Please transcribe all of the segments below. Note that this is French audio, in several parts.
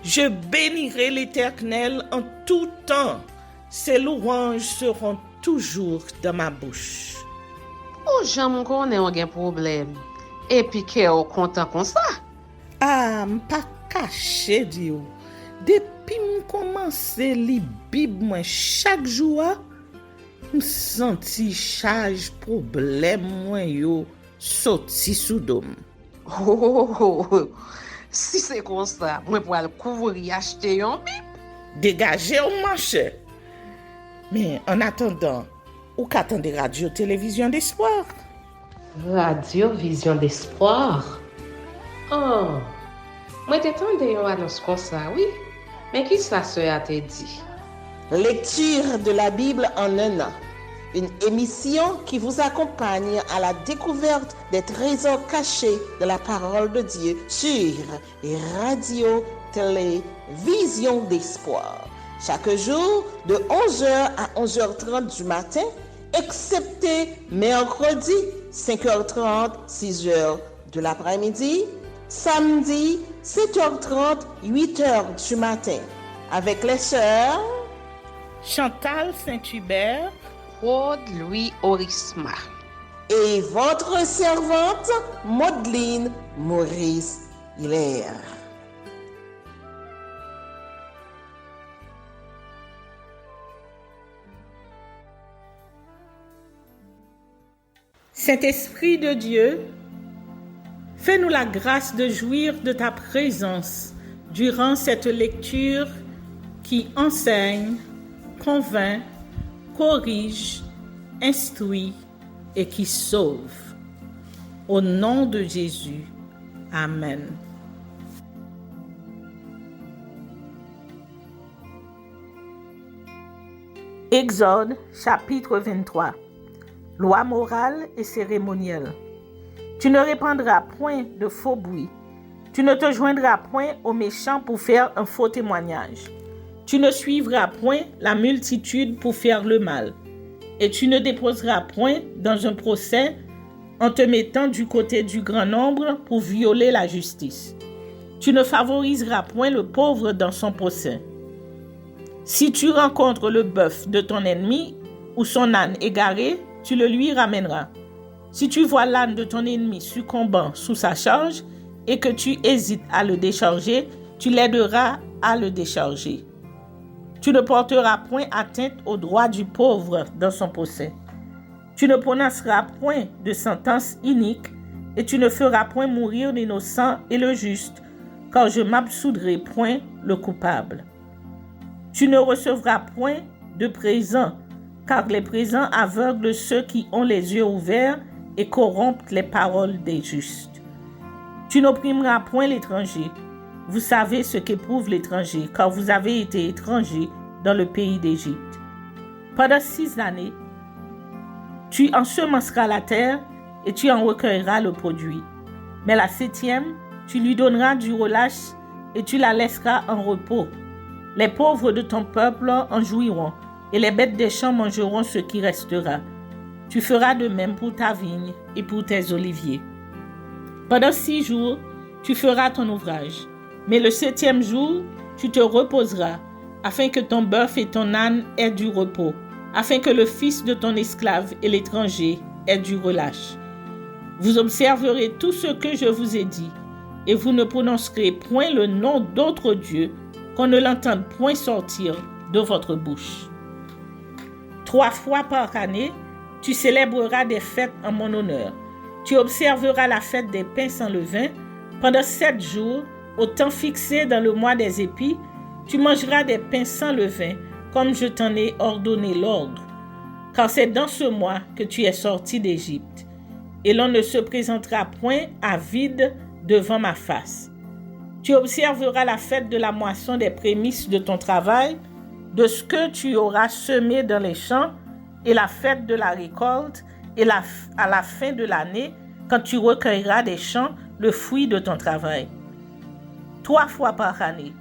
Je bénirai l'Éternel en tout temps. Ses louanges seront toujours dans ma bouche. Oh, j'aime qu'on ait un problème. Et puis qu'elle est content comme ça. Ah, m'pas caché Dieu. Depuis m'commence li Bible moi chaque jour, m'senti charge problème moi yo sorti sous dôme. Oh, si c'est comme ça, moi pour aller couvrir acheter un Bible. Dégagez au marché. Mais en attendant, ou qu'attendez radio-télévision d'espoir? Radio Vision d'Espoir. Oh, moi t'attendais une annonce comme ça, oui. Mais qui ça a te dit? Lecture de la Bible en un an. Une émission qui vous accompagne à la découverte des trésors cachés de la parole de Dieu sur Radio Télévision d'Espoir. Chaque jour de 11h à 11h30 du matin, excepté mercredi 5h30, 6h de l'après-midi, samedi 7h30, 8h du matin, avec les sœurs Chantal Saint-Hubert, Claude Louis Orisma. et votre servante Maudeline Maurice Hilaire. Saint-Esprit de Dieu, fais-nous la grâce de jouir de ta présence durant cette lecture qui enseigne, convainc, corrige, instruit et qui sauve. Au nom de Jésus. Amen. Exode chapitre 23. Loi morale et cérémonielle. Tu ne répandras point de faux bruit. Tu ne te joindras point aux méchants pour faire un faux témoignage. Tu ne suivras point la multitude pour faire le mal. Et tu ne déposeras point dans un procès en te mettant du côté du grand nombre pour violer la justice. Tu ne favoriseras point le pauvre dans son procès. Si tu rencontres le bœuf de ton ennemi ou son âne égaré, tu le lui ramèneras. Si tu vois l'âne de ton ennemi succombant sous sa charge et que tu hésites à le décharger, tu l'aideras à le décharger. Tu ne porteras point atteinte au droit du pauvre dans son procès. Tu ne prononceras point de sentence inique et tu ne feras point mourir l'innocent et le juste, car je m'absoudrai point le coupable. Tu ne recevras point de présent, car les présents aveuglent ceux qui ont les yeux ouverts et corrompent les paroles des justes. Tu n'opprimeras point l'étranger. Vous savez ce qu'éprouve l'étranger, car vous avez été étrangers dans le pays d'Égypte. Pendant 6 années, tu ensemenceras la terre et tu en recueilleras le produit. Mais la 7e, tu lui donneras du relâche et tu la laisseras en repos. Les pauvres de ton peuple en jouiront, et les bêtes des champs mangeront ce qui restera. Tu feras de même pour ta vigne et pour tes oliviers. Pendant 6 jours, tu feras ton ouvrage, mais le 7e jour, tu te reposeras, afin que ton bœuf et ton âne aient du repos, afin que le fils de ton esclave et l'étranger aient du relâche. Vous observerez tout ce que je vous ai dit, et vous ne prononcerez point le nom d'autre Dieu, qu'on ne l'entende point sortir de votre bouche. 3 fois par année, tu célébreras des fêtes en mon honneur. Tu observeras la fête des pains sans levain. Pendant 7 jours, au temps fixé dans le mois des épis, tu mangeras des pains sans levain, comme je t'en ai ordonné l'ordre. Car c'est dans ce mois que tu es sorti d'Égypte. Et l'on ne se présentera point à vide devant ma face. Tu observeras la fête de la moisson des prémices de ton travail, de ce que tu auras semé dans les champs, et la fête de la récolte, et à la fin de l'année, quand tu recueilleras des champs le fruit de ton travail. 3 fois par année,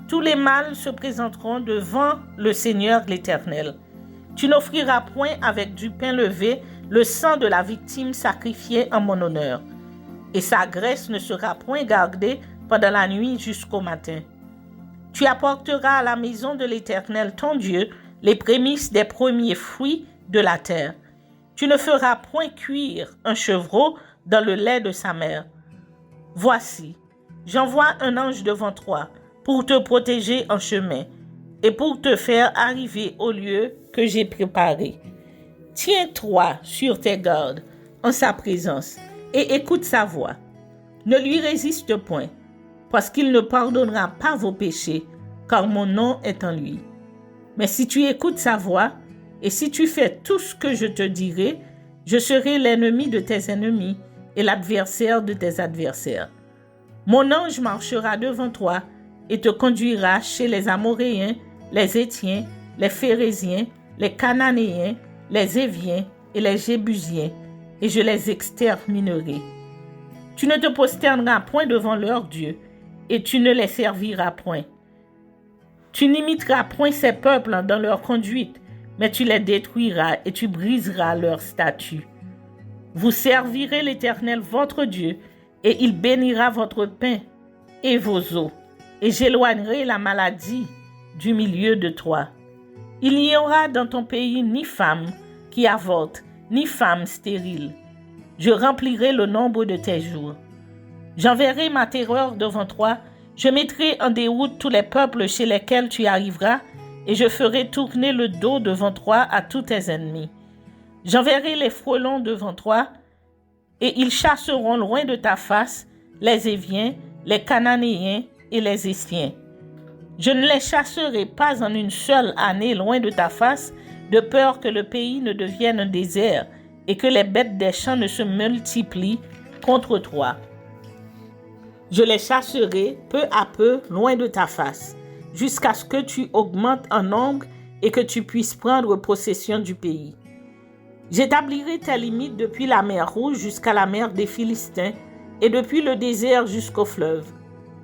tous les mâles se présenteront devant le Seigneur l'Éternel. Tu n'offriras point avec du pain levé le sang de la victime sacrifiée en mon honneur, et sa graisse ne sera point gardée pendant la nuit jusqu'au matin. Tu apporteras à la maison de l'Éternel ton Dieu les prémices des premiers fruits de la terre. Tu ne feras point cuire un chevreau dans le lait de sa mère. Voici, j'envoie un ange devant toi pour te protéger en chemin et pour te faire arriver au lieu que j'ai préparé. Tiens-toi sur tes gardes en sa présence et écoute sa voix. Ne lui résiste point, parce qu'il ne pardonnera pas vos péchés, car mon nom est en lui. Mais si tu écoutes sa voix, et si tu fais tout ce que je te dirai, je serai l'ennemi de tes ennemis et l'adversaire de tes adversaires. Mon ange marchera devant toi et te conduira chez les Amoréens, les Hétiens, les Phéréziens, les Cananéens, les Éviens et les Jébusiens, et je les exterminerai. Tu ne te prosterneras point devant leurs dieux, et tu ne les serviras point. Tu n'imiteras point ces peuples dans leur conduite, mais tu les détruiras et tu briseras leurs statuts. Vous servirez l'Éternel votre Dieu, et il bénira votre pain et vos eaux, et j'éloignerai la maladie du milieu de toi. Il n'y aura dans ton pays ni femme qui avorte, ni femme stérile. Je remplirai le nombre de tes jours. J'enverrai ma terreur devant toi, je mettrai en déroute tous les peuples chez lesquels tu arriveras, et je ferai tourner le dos devant toi à tous tes ennemis. J'enverrai les frelons devant toi, et ils chasseront loin de ta face les Éviens, les Cananéens et les Hétiens. Je ne les chasserai pas en une seule année loin de ta face, de peur que le pays ne devienne un désert et que les bêtes des champs ne se multiplient contre toi. Je les chasserai peu à peu loin de ta face, jusqu'à ce que tu augmentes en nombre et que tu puisses prendre possession du pays. J'établirai tes limites depuis la mer Rouge jusqu'à la mer des Philistins et depuis le désert jusqu'au fleuve,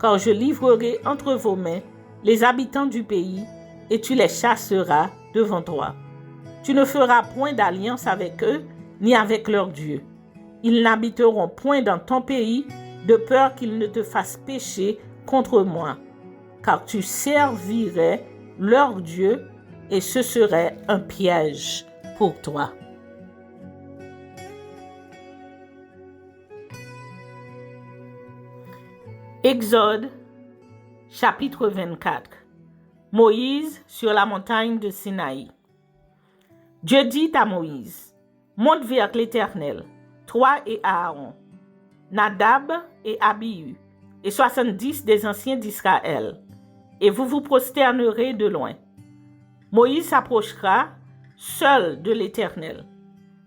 car je livrerai entre vos mains les habitants du pays et tu les chasseras devant toi. Tu ne feras point d'alliance avec eux ni avec leurs dieux. Ils n'habiteront point dans ton pays de peur qu'ils ne te fassent pécher contre moi, car tu servirais leurs dieux et ce serait un piège pour toi. Exode, chapitre 24. Moïse sur la montagne de Sinaï. Dieu dit à Moïse, « Monte vers l'Éternel, toi et Aaron, Nadab et Abihu, et 70 des anciens d'Israël, et vous vous prosternerez de loin. Moïse s'approchera seul de l'Éternel.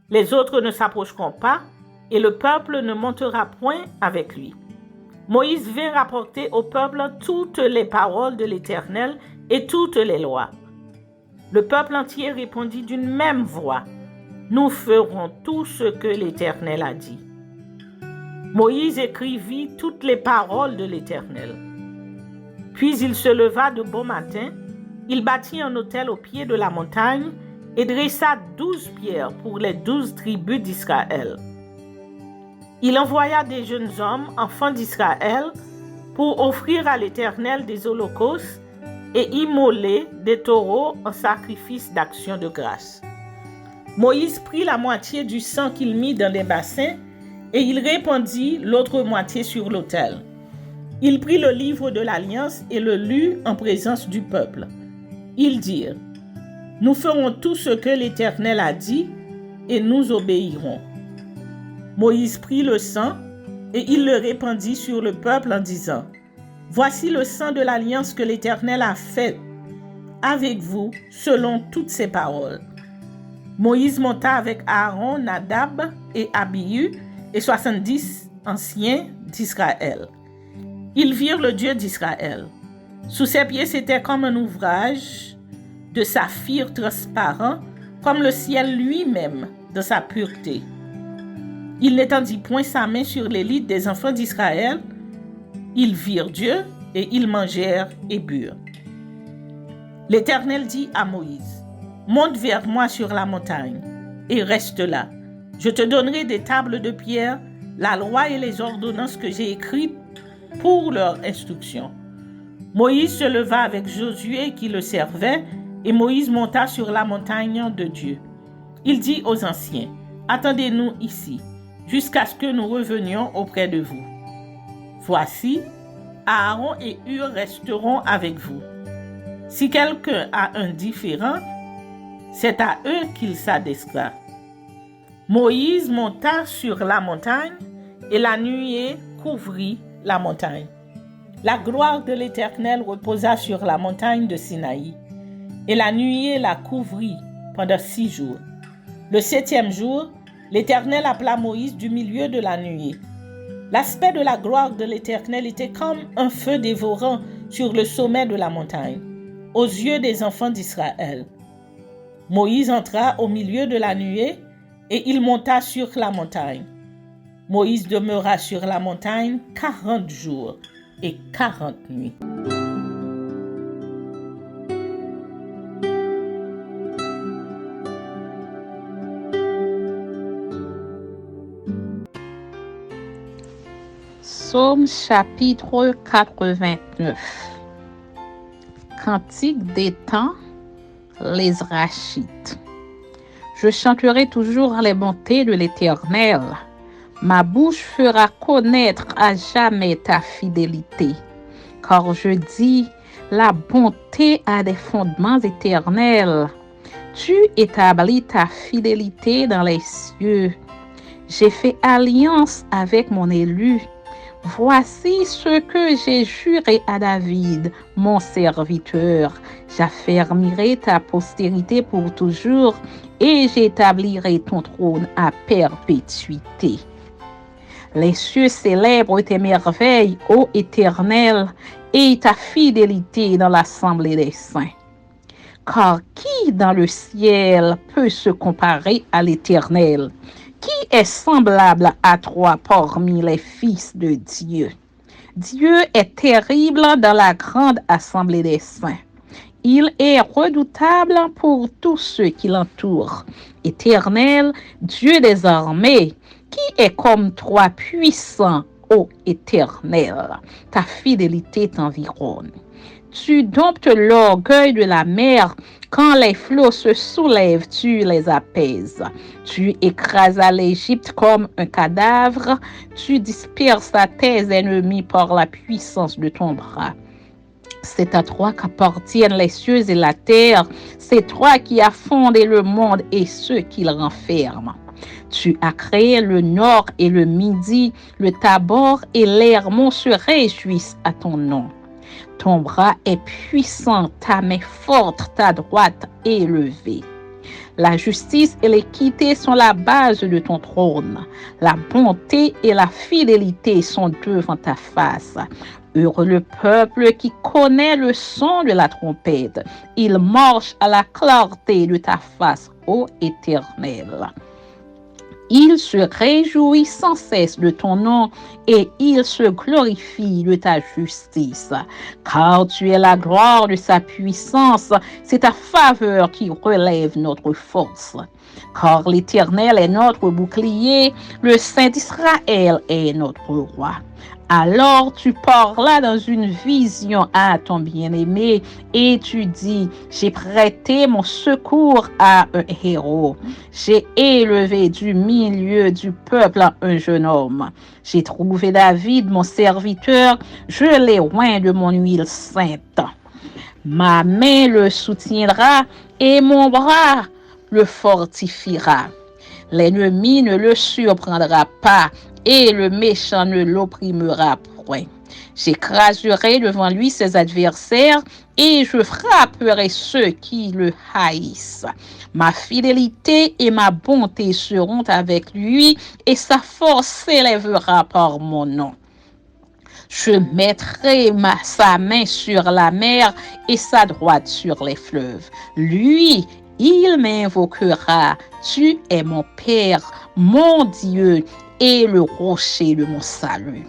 Les autres ne s'approcheront pas, et le peuple ne montera point avec lui. Moïse vint rapporter au peuple toutes les paroles de l'Éternel et toutes les lois. Le peuple entier répondit d'une même voix, « Nous ferons tout ce que l'Éternel a dit. » Moïse écrivit toutes les paroles de l'Éternel. Puis il se leva de bon matin, il bâtit un autel au pied de la montagne et dressa 12 pierres pour les 12 tribus d'Israël. Il envoya des jeunes hommes, enfants d'Israël, pour offrir à l'Éternel des holocaustes et immoler des taureaux en sacrifice d'action de grâce. Moïse prit la moitié du sang qu'il mit dans les bassins et il répandit l'autre moitié sur l'autel. Il prit le livre de l'Alliance et le lut en présence du peuple. Ils dirent, « Nous ferons tout ce que l'Éternel a dit et nous obéirons. » Moïse prit le sang et il le répandit sur le peuple en disant, « Voici le sang de l'alliance que l'Éternel a faite avec vous selon toutes ses paroles. » Moïse monta avec Aaron, Nadab et Abihu et 70 anciens d'Israël. Ils virent le Dieu d'Israël. Sous ses pieds, c'était comme un ouvrage de saphir transparent, comme le ciel lui-même de sa pureté. Il n'étendit point sa main sur l'élite des enfants d'Israël. Ils virent Dieu et ils mangèrent et burent. L'Éternel dit à Moïse, « Monte vers moi sur la montagne et reste là. Je te donnerai des tables de pierre, la loi et les ordonnances que j'ai écrites pour leur instruction. Moïse se leva avec Josué qui le servait, et Moïse monta sur la montagne de Dieu. Il dit aux anciens, « Attendez-nous ici, jusqu'à ce que nous revenions auprès de vous. Voici, Aaron et Hur resteront avec vous. Si quelqu'un a un différend, c'est à eux qu'il s'adressera. » Moïse monta sur la montagne, et la nuée couvrit la montagne. La gloire de l'Éternel reposa sur la montagne de Sinaï, et la nuée la couvrit pendant 6 jours. Le 7e jour, l'Éternel appela Moïse du milieu de la nuée. L'aspect de la gloire de l'Éternel était comme un feu dévorant sur le sommet de la montagne, aux yeux des enfants d'Israël. Moïse entra au milieu de la nuée, et il monta sur la montagne. Moïse demeura sur la montagne 40 jours et 40 nuits. Psaume chapitre 89. Cantique des temps, les Rachites. Je chanterai toujours les bontés de l'Éternel. Ma bouche fera connaître à jamais ta fidélité. Car je dis, la bonté a des fondements éternels. Tu établis ta fidélité dans les cieux. J'ai fait alliance avec mon élu. Voici ce que j'ai juré à David, mon serviteur. J'affermirai ta postérité pour toujours et j'établirai ton trône à perpétuité. Les cieux célèbrent tes merveilles, ô Éternel, et ta fidélité dans l'assemblée des saints. Car qui dans le ciel peut se comparer à l'Éternel? Qui est semblable à toi parmi les fils de Dieu? Dieu est terrible dans la grande assemblée des saints. Il est redoutable pour tous ceux qui l'entourent. Éternel, Dieu des armées, qui est comme toi puissant, ô Éternel? Ta fidélité t'environne. Tu domptes l'orgueil de la mer. Quand les flots se soulèvent, tu les apaises. Tu écrasas l'Égypte comme un cadavre. Tu disperses tes ennemis par la puissance de ton bras. C'est à toi qu'appartiennent les cieux et la terre. C'est toi qui as fondé le monde et ceux qui le renferment. Tu as créé le nord et le midi. Le Tabor et l'Hermon se réjouissent à ton nom. Ton bras est puissant, ta main forte, ta droite élevée. La justice et l'équité sont la base de ton trône. La bonté et la fidélité sont devant ta face. Heureux le peuple qui connaît le son de la trompette. Il marche à la clarté de ta face, ô Éternel. Il se réjouit sans cesse de ton nom et il se glorifie de ta justice. Car tu es la gloire de sa puissance, c'est ta faveur qui relève notre force. Car l'Éternel est notre bouclier, le Saint d'Israël est notre roi. Alors tu parlas dans une vision à ton bien-aimé et tu dis, j'ai prêté mon secours à un héros. J'ai élevé du milieu du peuple un jeune homme. J'ai trouvé David, mon serviteur, je l'ai oint de mon huile sainte. Ma main le soutiendra et mon bras le fortifiera. L'ennemi ne le surprendra pas et le méchant ne l'opprimera point. J'écraserai devant lui ses adversaires et je frapperai ceux qui le haïssent. Ma fidélité et ma bonté seront avec lui et sa force s'élèvera par mon nom. Je mettrai sa main sur la mer et sa droite sur les fleuves. Lui, il m'invoquera. Tu es mon Père, mon Dieu et le rocher de mon salut.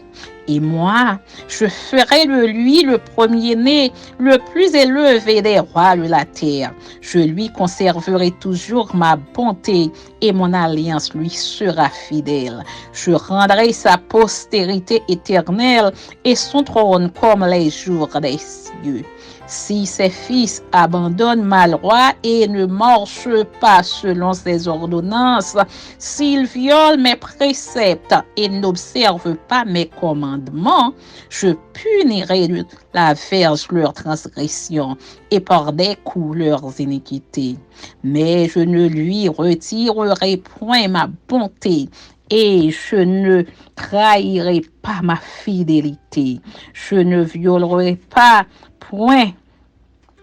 Et moi, je ferai de lui le premier-né, le plus élevé des rois de la terre. Je lui conserverai toujours ma bonté et mon alliance lui sera fidèle. Je rendrai sa postérité éternelle et son trône comme les jours des cieux. Si ses fils abandonnent ma loi et ne marchent pas selon ses ordonnances, s'ils violent mes préceptes et n'observent pas mes commandements, je punirai de la verge leurs transgressions et par des coups leurs iniquités. Mais je ne lui retirerai point ma bonté et je ne trahirai pas ma fidélité. Je ne violerai pas point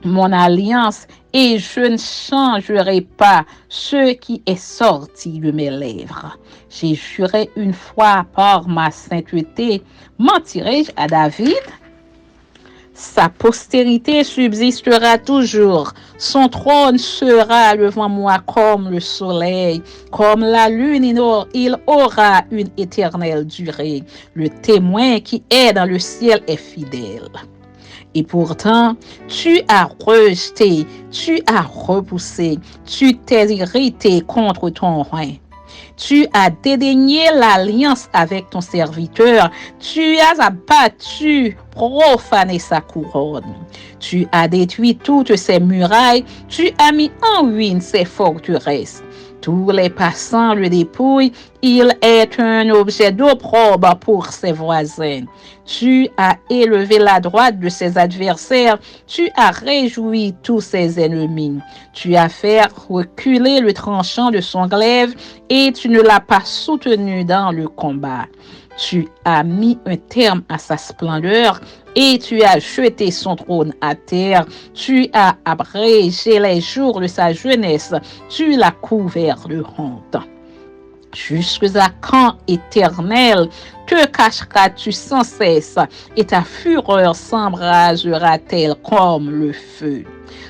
mon alliance et je ne changerai pas ce qui est sorti de mes lèvres. J'ai juré une fois par ma sainteté, mentirai-je à David? Sa postérité subsistera toujours. Son trône sera devant moi comme le soleil, comme la lune. Il aura une éternelle durée. Le témoin qui est dans le ciel est fidèle. Et pourtant, tu as rejeté, tu as repoussé, tu t'es irrité contre ton roi. Tu as dédaigné l'alliance avec ton serviteur. Tu as abattu, profané sa couronne. Tu as détruit toutes ses murailles. Tu as mis en ruine ses forteresses. Tous les passants le dépouillent. Il est un objet d'opprobre pour ses voisins. Tu as élevé la droite de ses adversaires. Tu as réjoui tous ses ennemis. Tu as fait reculer le tranchant de son glaive et tu ne l'as pas soutenu dans le combat. Tu as mis un terme à sa splendeur et tu as jeté son trône à terre. Tu as abrégé les jours de sa jeunesse. Tu l'as couvert de honte. Jusqu'à quand, Éternel, te cacheras-tu sans cesse et ta fureur s'embrasera-t-elle comme le feu?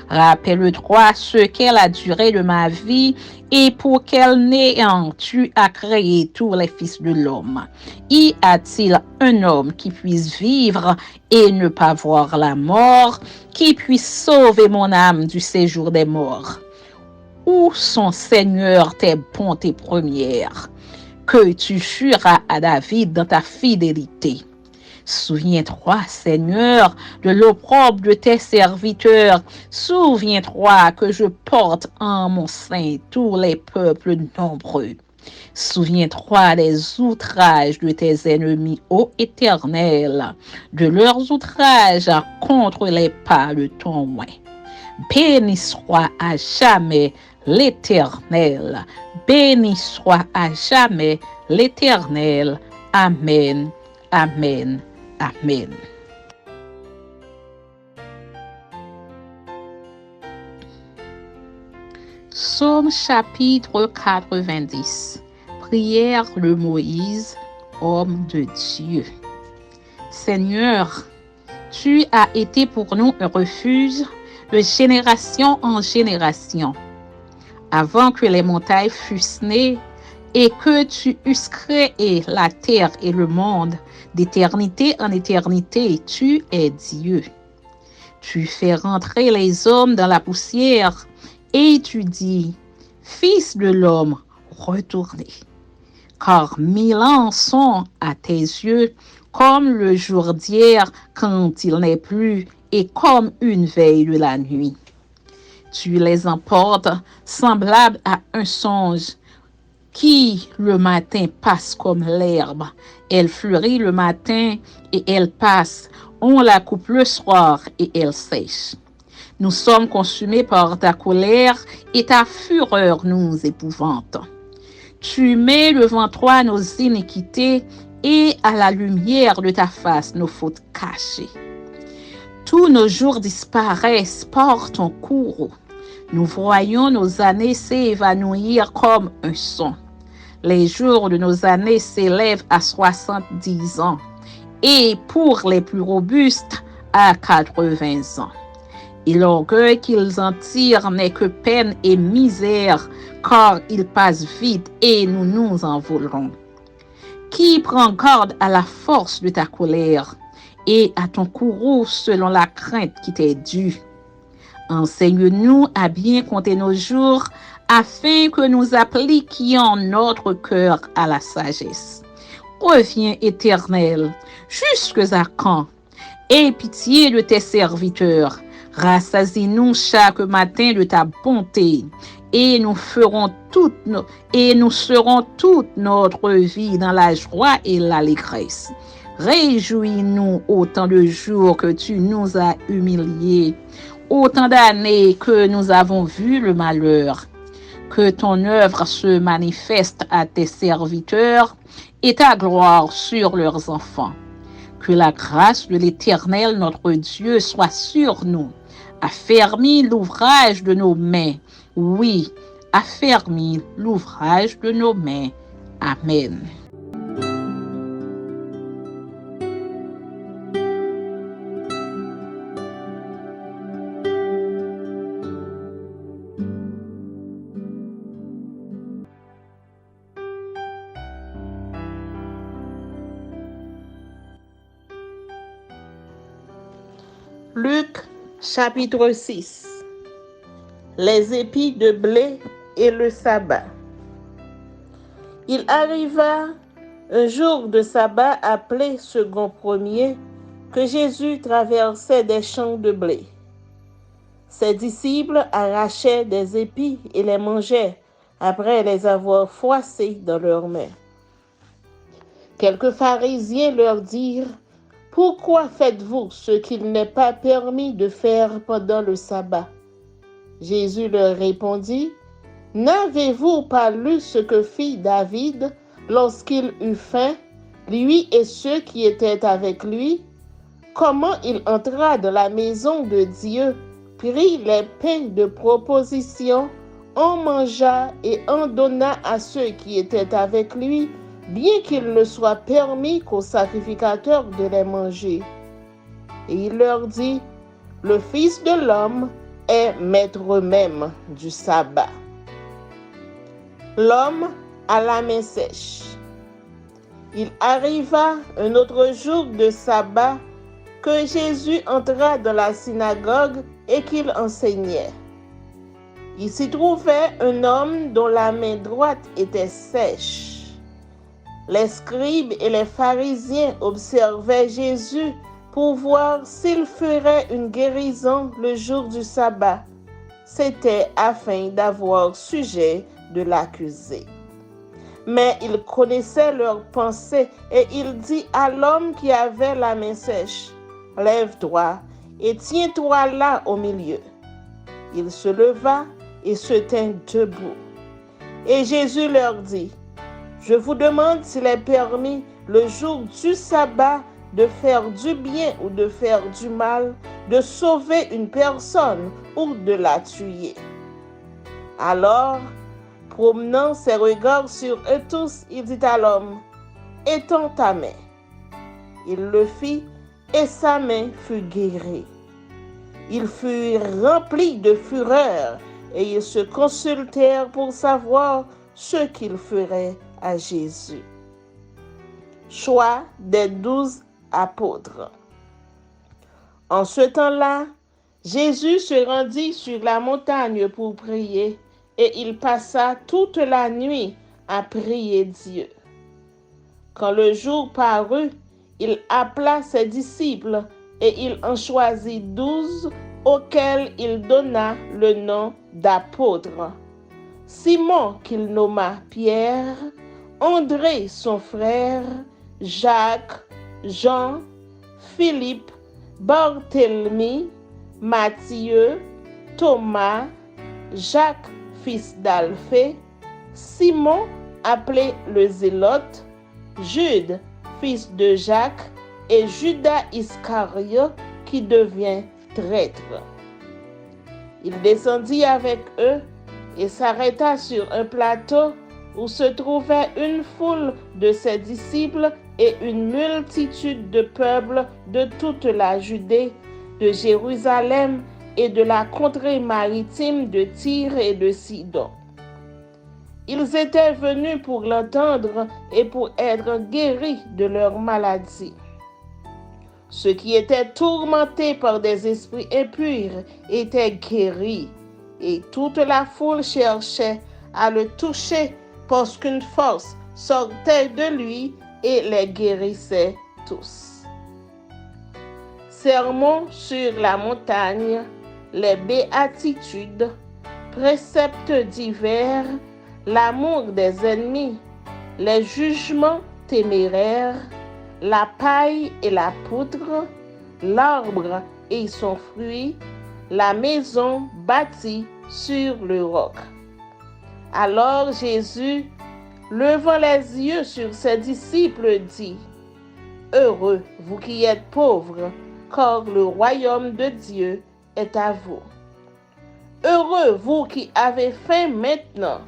Rappelle-toi ce qu'est la durée de ma vie et pour quel néant tu as créé tous les fils de l'homme. Y a-t-il un homme qui puisse vivre et ne pas voir la mort, qui puisse sauver mon âme du séjour des morts? Où sont, Seigneur, tes bontés premières que tu juras à David dans ta fidélité? Souviens-toi, Seigneur, de l'opprobre de tes serviteurs. Souviens-toi que je porte en mon sein tous les peuples nombreux. Souviens-toi des outrages de tes ennemis, ô Éternel, de leurs outrages contre les pas de ton oint. Béni soit à jamais l'Éternel. Béni soit à jamais l'Éternel. Amen, amen, amen. Psaume chapitre 90. Prière de Moïse, homme de Dieu. Seigneur, tu as été pour nous un refuge de génération en génération. Avant que les montagnes fussent nées et que tu eusses créé la terre et le monde, d'éternité en éternité, tu es Dieu. Tu fais rentrer les hommes dans la poussière et tu dis, Fils de l'homme, retournez. Car 1000 ans sont à tes yeux comme le jour d'hier quand il n'est plus et comme une veille de la nuit. Tu les emportes semblables à un songe qui le matin passe comme l'herbe. Elle fleurit le matin et elle passe. On la coupe le soir et elle sèche. Nous sommes consumés par ta colère et ta fureur nous épouvante. Tu mets devant toi nos iniquités et à la lumière de ta face nos fautes cachées. Tous nos jours disparaissent par ton courroux. Nous voyons nos années s'évanouir comme un son. Les jours de nos années s'élèvent à 70 ans et pour les plus robustes à 80 ans. Et l'orgueil qu'ils en tirent n'est que peine et misère, car ils passent vite et nous nous envolerons. qui prend garde à la force de ta colère et à ton courroux selon la crainte qui t'est due. Enseigne-nous à bien compter nos jours afin que nous appliquions notre cœur à la sagesse. Reviens, Éternel, jusque à quand? Aie pitié de tes serviteurs. Rassasie-nous chaque matin de ta bonté et nous serons toute notre vie dans la joie et l'allégresse. Réjouis-nous autant de jours que tu nous as humiliés, autant d'années que nous avons vu le malheur. Que ton œuvre se manifeste à tes serviteurs et ta gloire sur leurs enfants. Que la grâce de l'Éternel notre Dieu soit sur nous. Affermis l'ouvrage de nos mains. Oui, affermis l'ouvrage de nos mains. Amen. Luc chapitre 6. Les épis de blé et le sabbat. Il arriva un jour de sabbat appelé second premier que Jésus traversait des champs de blé. Ses disciples arrachaient des épis et les mangeaient après les avoir froissés dans leurs mains. Quelques pharisiens leur dirent: pourquoi faites-vous ce qu'il n'est pas permis de faire pendant le sabbat? Jésus leur répondit: n'avez-vous pas lu ce que fit David lorsqu'il eut faim, lui et ceux qui étaient avec lui? Comment il entra dans la maison de Dieu, prit les pains de proposition, en mangea et en donna à ceux qui étaient avec lui, bien qu'il ne soit permis qu'aux sacrificateurs de les manger. Et il leur dit: le Fils de l'homme est maître même du sabbat. L'homme à la main sèche. Il arriva un autre jour de sabbat que Jésus entra dans la synagogue et qu'il enseignait. Il s'y trouvait un homme dont la main droite était sèche. Les scribes et les pharisiens observaient Jésus pour voir s'il ferait une guérison le jour du sabbat. C'était afin d'avoir sujet de l'accuser. Mais il connaissait leurs pensées et il dit à l'homme qui avait la main sèche: lève-toi et tiens-toi là au milieu. Il se leva et se tint debout. Et Jésus leur dit: je vous demande s'il est permis le jour du sabbat de faire du bien ou de faire du mal, de sauver une personne ou de la tuer. Alors, promenant ses regards sur eux tous, il dit à l'homme: étends ta main. Il le fit et sa main fut guérie. Ils furent remplis de fureur et ils se consultèrent pour savoir ce qu'ils feraient à Jésus. Choix des 12 apôtres. En ce temps-là, Jésus se rendit sur la montagne pour prier et il passa toute la nuit à prier Dieu. Quand le jour parut, il appela ses disciples et il en choisit 12 auxquels il donna le nom d'apôtres. Simon qu'il nomma Pierre, André son frère, Jacques, Jean, Philippe, Barthélemy, Matthieu, Thomas, Jacques fils d'Alphée, Simon appelé le Zélote, Jude fils de Jacques et Judas Iscariote qui devient traître. Il descendit avec eux et s'arrêta sur un plateau où se trouvait une foule de ses disciples et une multitude de peuple de toute la Judée, de Jérusalem et de la contrée maritime de Tyr et de Sidon. Ils étaient venus pour l'entendre et pour être guéris de leur maladie. Ceux qui étaient tourmentés par des esprits impurs étaient guéris, et toute la foule cherchait à le toucher parce qu'une force sortait de lui et les guérissait tous. Sermon sur la montagne, les béatitudes, préceptes divers, l'amour des ennemis, les jugements téméraires, la paille et la poutre, l'arbre et son fruit, la maison bâtie sur le roc. Alors Jésus, levant les yeux sur ses disciples, dit: Heureux vous qui êtes pauvres, car le royaume de Dieu est à vous. Heureux vous qui avez faim maintenant,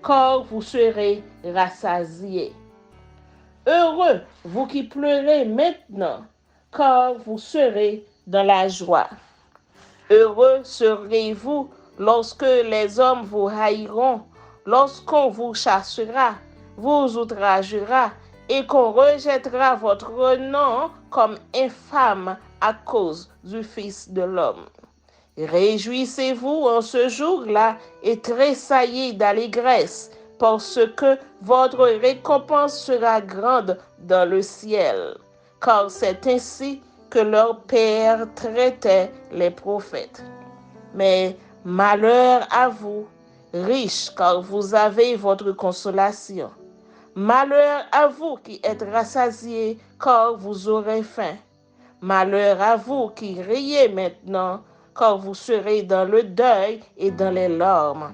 car vous serez rassasiés. Heureux vous qui pleurez maintenant, car vous serez dans la joie. Heureux serez-vous lorsque les hommes vous haïront, lorsqu'on vous chassera, vous outragera et qu'on rejettera votre nom comme infâme à cause du Fils de l'homme. Réjouissez-vous en ce jour-là et tressaillez d'allégresse, parce que votre récompense sera grande dans le ciel, car c'est ainsi que leur père traitait les prophètes. Mais malheur à vous, riches, car vous avez votre consolation. Malheur à vous qui êtes rassasiés, car vous aurez faim. Malheur à vous qui riez maintenant, car vous serez dans le deuil et dans les larmes.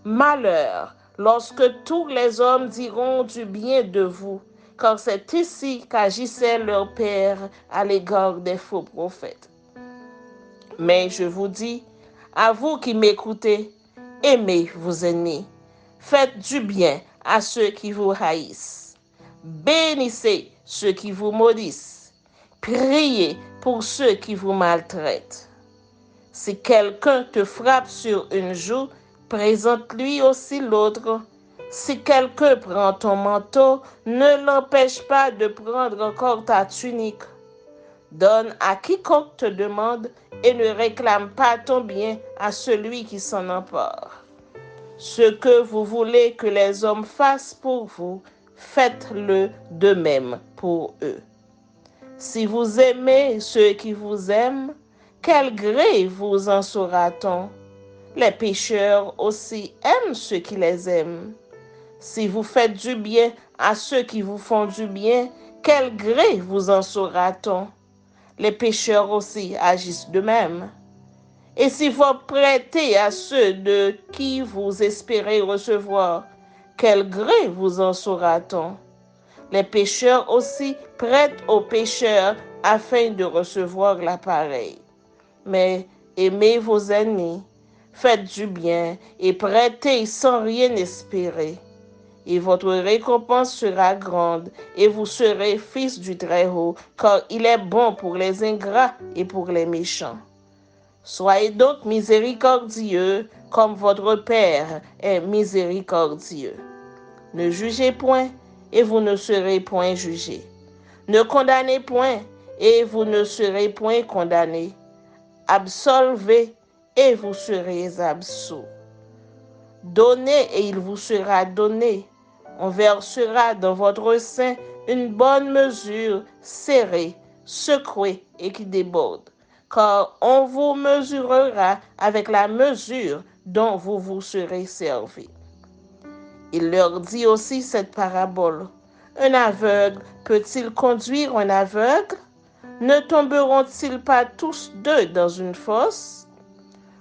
Malheur lorsque tous les hommes diront du bien de vous, car c'est ici qu'agissait leur père à l'égard des faux prophètes. Mais je vous dis, à vous qui m'écoutez, aimez vos ennemis, faites du bien à ceux qui vous haïssent, bénissez ceux qui vous maudissent, priez pour ceux qui vous maltraitent. Si quelqu'un te frappe sur une joue, présente-lui aussi l'autre. Si quelqu'un prend ton manteau, ne l'empêche pas de prendre encore ta tunique. Donne à quiconque te demande et ne réclame pas ton bien à celui qui s'en empare. Ce que vous voulez que les hommes fassent pour vous, faites-le de même pour eux. Si vous aimez ceux qui vous aiment, quel gré vous en saura-t-on? Les pécheurs aussi aiment ceux qui les aiment. Si vous faites du bien à ceux qui vous font du bien, quel gré vous en saura-t-on? Les pécheurs aussi agissent de même. Et si vous prêtez à ceux de qui vous espérez recevoir, quel gré vous en saura-t-on? Les pécheurs aussi prêtent aux pécheurs afin de recevoir l'appareil. Mais aimez vos ennemis, faites du bien et prêtez sans rien espérer. Et votre récompense sera grande, et vous serez fils du Très-Haut, car il est bon pour les ingrats et pour les méchants. Soyez donc miséricordieux, comme votre Père est miséricordieux. Ne jugez point, et vous ne serez point jugés. Ne condamnez point, et vous ne serez point condamnés. Absolvez, et vous serez absous. Donnez, et il vous sera donné. On versera dans votre sein une bonne mesure, serrée, secouée et qui déborde, car on vous mesurera avec la mesure dont vous vous serez servis. Il leur dit aussi cette parabole. Un aveugle peut-il conduire un aveugle? Ne tomberont-ils pas tous deux dans une fosse?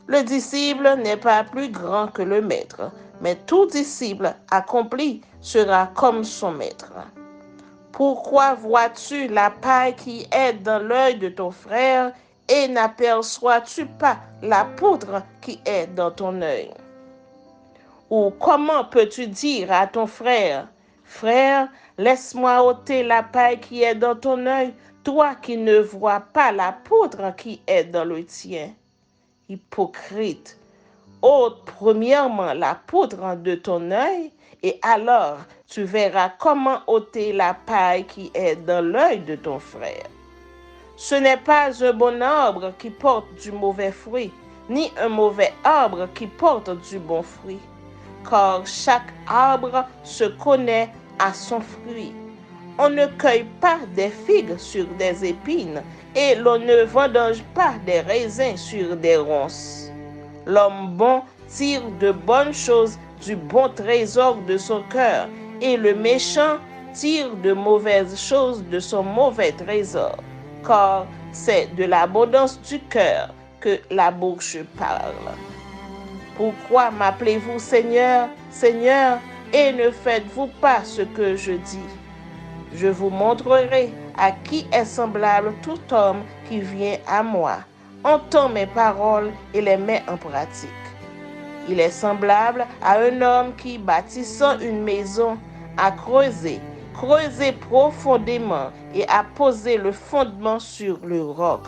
Le disciple n'est pas plus grand que le maître, mais tout disciple accompli sera comme son maître. Pourquoi vois-tu la paille qui est dans l'œil de ton frère et n'aperçois-tu pas la poutre qui est dans ton œil? Ou comment peux-tu dire à ton frère, « Frère, laisse-moi ôter la paille qui est dans ton œil, toi qui ne vois pas la poutre qui est dans le tien. » Hypocrite, ôte premièrement la poudre de ton œil, et alors tu verras comment ôter la paille qui est dans l'œil de ton frère. Ce n'est pas un bon arbre qui porte du mauvais fruit, ni un mauvais arbre qui porte du bon fruit, car chaque arbre se connaît à son fruit. On ne cueille pas des figues sur des épines, et l'on ne vendange pas des raisins sur des ronces. L'homme bon tire de bonnes choses du bon trésor de son cœur, et le méchant tire de mauvaises choses de son mauvais trésor, car c'est de l'abondance du cœur que la bouche parle. Pourquoi m'appelez-vous Seigneur, Seigneur, et ne faites-vous pas ce que je dis? Je vous montrerai à qui est semblable tout homme qui vient à moi, entend mes paroles et les met en pratique. Il est semblable à un homme qui, bâtissant une maison, a creusé profondément et a posé le fondement sur le roc.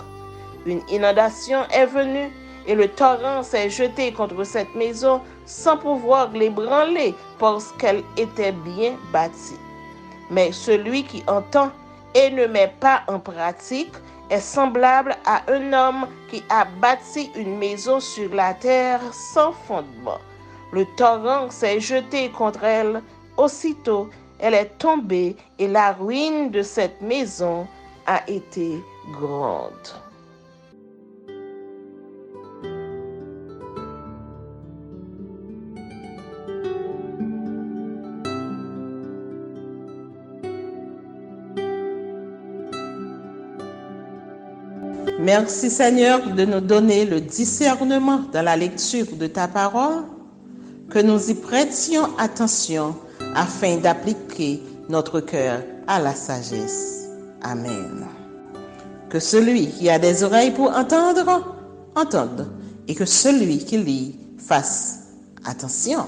Une inondation est venue et le torrent s'est jeté contre cette maison sans pouvoir l'ébranler parce qu'elle était bien bâtie. Mais celui qui entend et ne met pas en pratique est semblable à un homme qui a bâti une maison sur la terre sans fondement. Le torrent s'est jeté contre elle, aussitôt elle est tombée et la ruine de cette maison a été grande. Merci Seigneur de nous donner le discernement dans la lecture de ta parole, que nous y prêtions attention afin d'appliquer notre cœur à la sagesse. Amen. Que celui qui a des oreilles pour entendre, entende, et que celui qui lit fasse attention.